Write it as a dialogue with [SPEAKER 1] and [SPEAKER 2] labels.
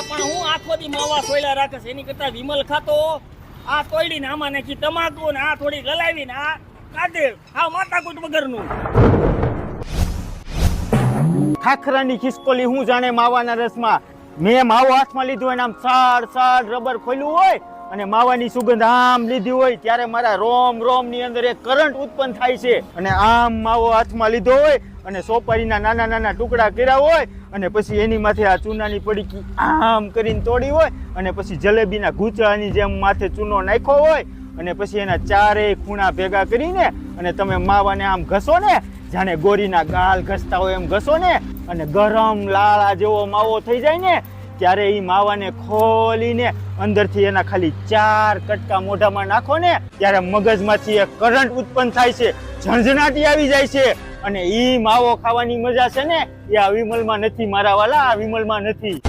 [SPEAKER 1] પણ હું આખો દી માવા સોયલા રાખે એની કરતા વિમલ ખાતો આ તોડીને આમાં નાખી તમાકુ ને આ થોડી ગલાવીને આ કાઢે આ માથાકૂટ વગરનું.
[SPEAKER 2] ખાખરાની ખિસકોલી હું જાણે માવાના રસમાં. મેં માવો હાથમાં લીધો હોય ને આમ સાડ સાડ રબર ખોલ્યું હોય અને માવાની સુગંધ આમ લીધી હોય ત્યારે મારા રોમ ની અંદર એક કરંટ ઉત્પન્ન થાય છે. અને આમ માવો હાથમાં લીધો હોય અને સોપારીના નાના નાના ટુકડા કર્યા હોય અને પછી એની માથે આ ચૂનાની પડીકી આમ કરીને તોડી હોય અને પછી જલેબીના ગૂંચળાની જેમ માથે ચૂનો નાખ્યો હોય અને પછી એના ચારેય ખૂણા ભેગા કરીને અને તમે માવાને આમ ઘસો ને જાણે ગોરીના ગાલ ઘસતા હોય એમ ઘસો ને અને ગરમ લાળા જેવો માવો થઈ જાય ને ત્યારે એ માવાને ખોલીને અંદરથી એના ખાલી 4 કટકા મોઢામાં નાખો ને ત્યારે મગજમાંથી એક કરંટ ઉત્પન્ન થાય છે, ઝંઝનાટી આવી જાય છે અને ઈ માવો ખાવાની મજા છે ને એ આ વિમલમાં નથી મારા વાલા, આ વિમલમાં નથી.